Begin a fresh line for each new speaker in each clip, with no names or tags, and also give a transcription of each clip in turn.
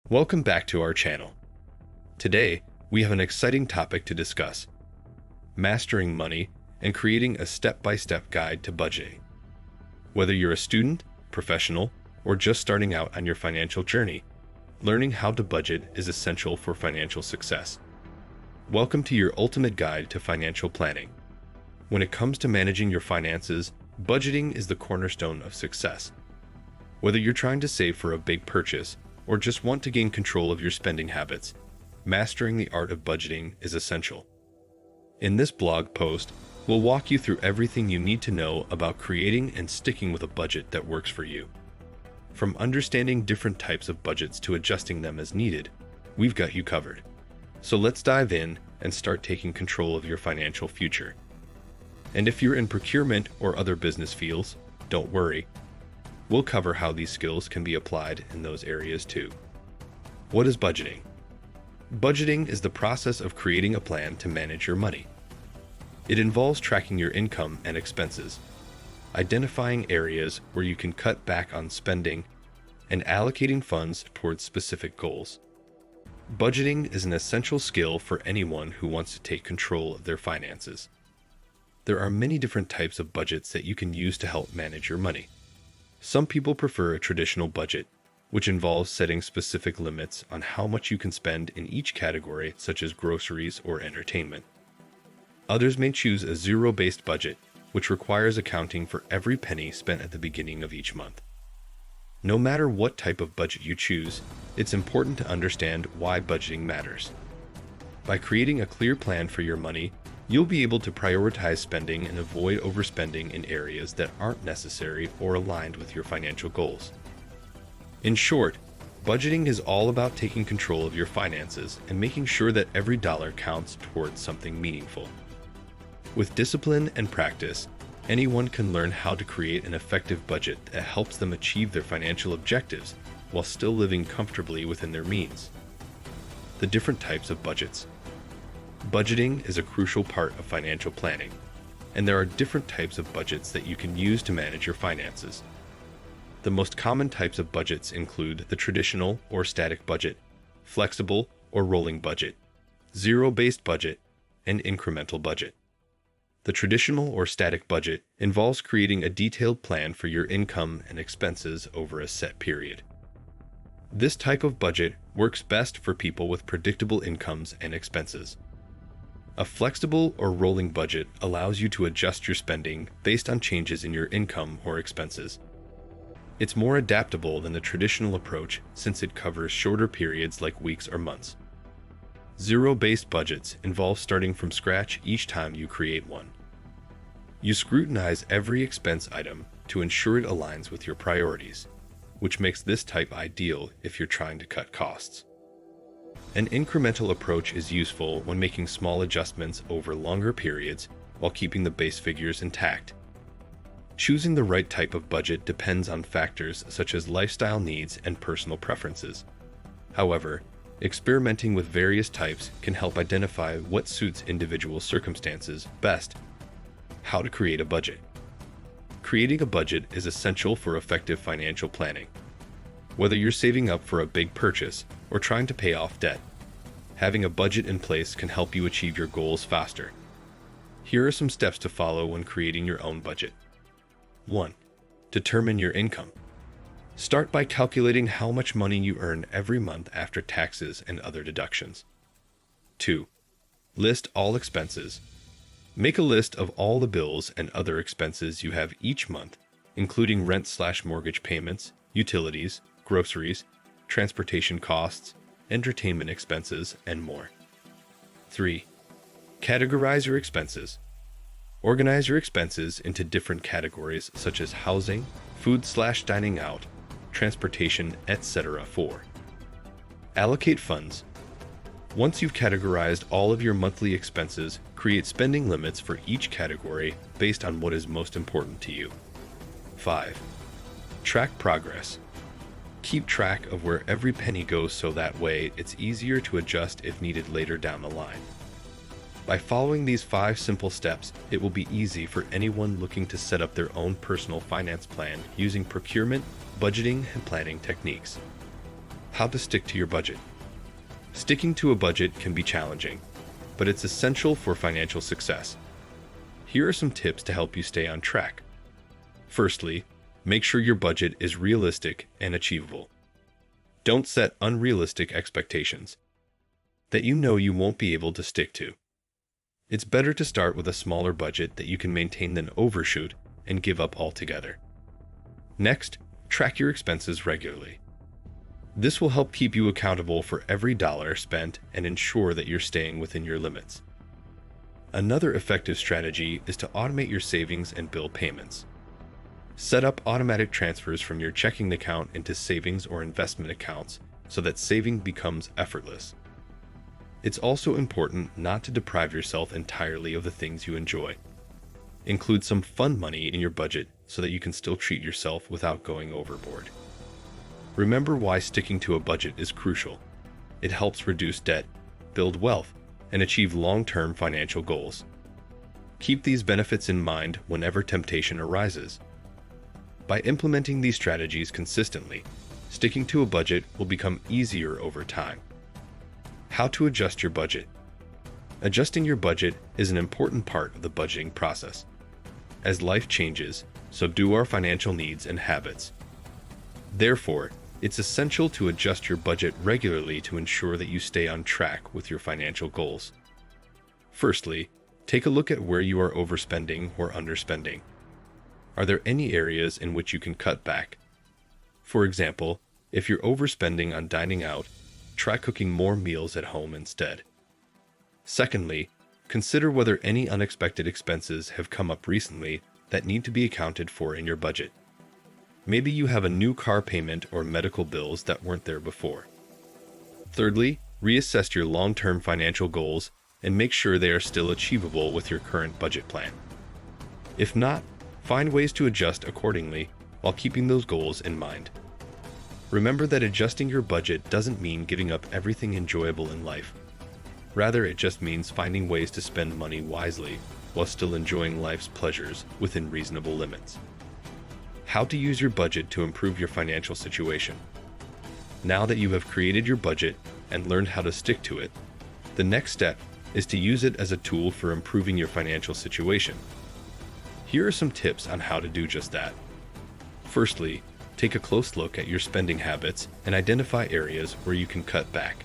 Welcome back to our channel. Today, we have an exciting topic to discuss: mastering money and creating a step-by-step guide to budgeting. Whether you're a student, professional, or just starting out on your financial journey, learning how to budget is essential for financial success. Welcome to your ultimate guide to financial planning. When it comes to managing your finances, budgeting is the cornerstone of success. Whether you're trying to save for a big purchase or just want to gain control of your spending habits, mastering the art of budgeting is essential. In this blog post, we'll walk you through everything you need to know about creating and sticking with a budget that works for you. From understanding different types of budgets to adjusting them as needed, we've got you covered. So let's dive in and start taking control of your financial future. And if you're in procurement or other business fields, don't worry. We'll cover how these skills can be applied in those areas too. What is budgeting? Budgeting is the process of creating a plan to manage your money. It involves tracking your income and expenses, identifying areas where you can cut back on spending, and allocating funds towards specific goals. Budgeting is an essential skill for anyone who wants to take control of their finances. There are many different types of budgets that you can use to help manage your money. Some people prefer a traditional budget, which involves setting specific limits on how much you can spend in each category, such as groceries or entertainment. Others may choose a zero-based budget, which requires accounting for every penny spent at the beginning of each month. No matter what type of budget you choose, it's important to understand why budgeting matters. By creating a clear plan for your money, you'll be able to prioritize spending and avoid overspending in areas that aren't necessary or aligned with your financial goals. In short, budgeting is all about taking control of your finances and making sure that every dollar counts towards something meaningful. With discipline and practice, anyone can learn how to create an effective budget that helps them achieve their financial objectives while still living comfortably within their means. The different types of budgets. Budgeting is a crucial part of financial planning, and there are different types of budgets that you can use to manage your finances. The most common types of budgets include the traditional or static budget, flexible or rolling budget, zero-based budget, and incremental budget. The traditional or static budget involves creating a detailed plan for your income and expenses over a set period. This type of budget works best for people with predictable incomes and expenses. A flexible or rolling budget allows you to adjust your spending based on changes in your income or expenses. It's more adaptable than the traditional approach since it covers shorter periods like weeks or months. Zero-based budgets involve starting from scratch each time you create one. You scrutinize every expense item to ensure it aligns with your priorities, which makes this type ideal if you're trying to cut costs. An incremental approach is useful when making small adjustments over longer periods while keeping the base figures intact. Choosing the right type of budget depends on factors such as lifestyle needs and personal preferences. However, experimenting with various types can help identify what suits individual circumstances best. How to create a budget. Creating a budget is essential for effective financial planning. Whether you're saving up for a big purchase or trying to pay off debt, having a budget in place can help you achieve your goals faster. Here are some steps to follow when creating your own budget. 1. Determine your income. Start by calculating how much money you earn every month after taxes and other deductions. 2. List all expenses. Make a list of all the bills and other expenses you have each month, including rent/mortgage payments, utilities, groceries, transportation costs, entertainment expenses, and more. 3. Categorize your expenses. Organize your expenses into different categories such as housing, food/dining out, transportation, etc. 4. Allocate funds. Once you've categorized all of your monthly expenses, create spending limits for each category based on what is most important to you. 5. Track progress. Keep track of where every penny goes so that way it's easier to adjust if needed later down the line. By following these 5 simple steps, it will be easy for anyone looking to set up their own personal finance plan using procurement, budgeting, and planning techniques. How to stick to your budget. Sticking to a budget can be challenging, but it's essential for financial success. Here are some tips to help you stay on track. Firstly, make sure your budget is realistic and achievable. Don't set unrealistic expectations that you know you won't be able to stick to. It's better to start with a smaller budget that you can maintain than overshoot and give up altogether. Next, track your expenses regularly. This will help keep you accountable for every dollar spent and ensure that you're staying within your limits. Another effective strategy is to automate your savings and bill payments. Set up automatic transfers from your checking account into savings or investment accounts so that saving becomes effortless. It's also important not to deprive yourself entirely of the things you enjoy. Include some fun money in your budget so that you can still treat yourself without going overboard. Remember why sticking to a budget is crucial. It helps reduce debt, build wealth, and achieve long-term financial goals. Keep these benefits in mind whenever temptation arises. By implementing these strategies consistently, sticking to a budget will become easier over time. How to adjust your budget. Adjusting your budget is an important part of the budgeting process. As life changes, so do our financial needs and habits. Therefore, it's essential to adjust your budget regularly to ensure that you stay on track with your financial goals. Firstly, take a look at where you are overspending or underspending. Are there any areas in which you can cut back? For example, if you're overspending on dining out, try cooking more meals at home instead. Secondly, consider whether any unexpected expenses have come up recently that need to be accounted for in your budget. Maybe you have a new car payment or medical bills that weren't there before. Thirdly, reassess your long-term financial goals and make sure they are still achievable with your current budget plan. If not, find ways to adjust accordingly while keeping those goals in mind. Remember that adjusting your budget doesn't mean giving up everything enjoyable in life. Rather, it just means finding ways to spend money wisely while still enjoying life's pleasures within reasonable limits. How to use your budget to improve your financial situation. Now that you have created your budget and learned how to stick to it, the next step is to use it as a tool for improving your financial situation. Here are some tips on how to do just that. Firstly, take a close look at your spending habits and identify areas where you can cut back.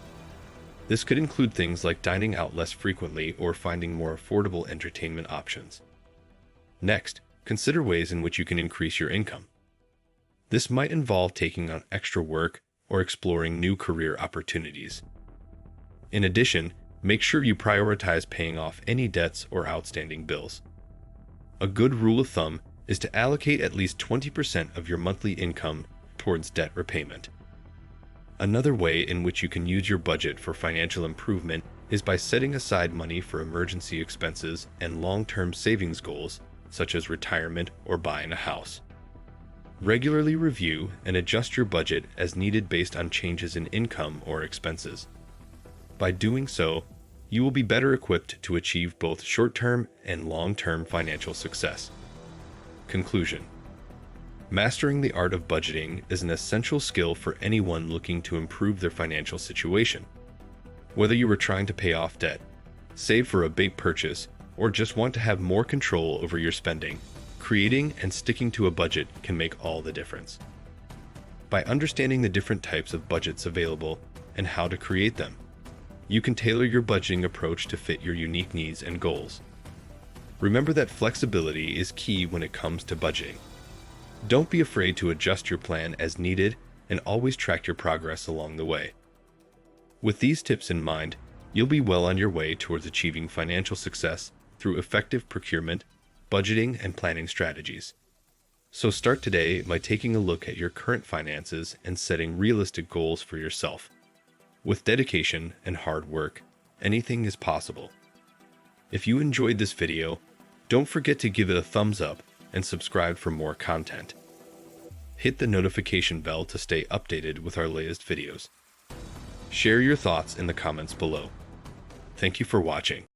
This could include things like dining out less frequently or finding more affordable entertainment options. Next, consider ways in which you can increase your income. This might involve taking on extra work or exploring new career opportunities. In addition, make sure you prioritize paying off any debts or outstanding bills. A good rule of thumb is to allocate at least 20% of your monthly income towards debt repayment. Another way in which you can use your budget for financial improvement is by setting aside money for emergency expenses and long-term savings goals, such as retirement or buying a house. Regularly review and adjust your budget as needed based on changes in income or expenses. By doing so, you will be better equipped to achieve both short-term and long-term financial success. Conclusion. Mastering the art of budgeting is an essential skill for anyone looking to improve their financial situation. Whether you are trying to pay off debt, save for a big purchase, or just want to have more control over your spending, creating and sticking to a budget can make all the difference. By understanding the different types of budgets available and how to create them, you can tailor your budgeting approach to fit your unique needs and goals. Remember that flexibility is key when it comes to budgeting. Don't be afraid to adjust your plan as needed and always track your progress along the way. With these tips in mind, you'll be well on your way towards achieving financial success through effective procurement, budgeting, and planning strategies. So start today by taking a look at your current finances and setting realistic goals for yourself. With dedication and hard work, anything is possible. If you enjoyed this video, don't forget to give it a thumbs up and subscribe for more content. Hit the notification bell to stay updated with our latest videos. Share your thoughts in the comments below. Thank you for watching.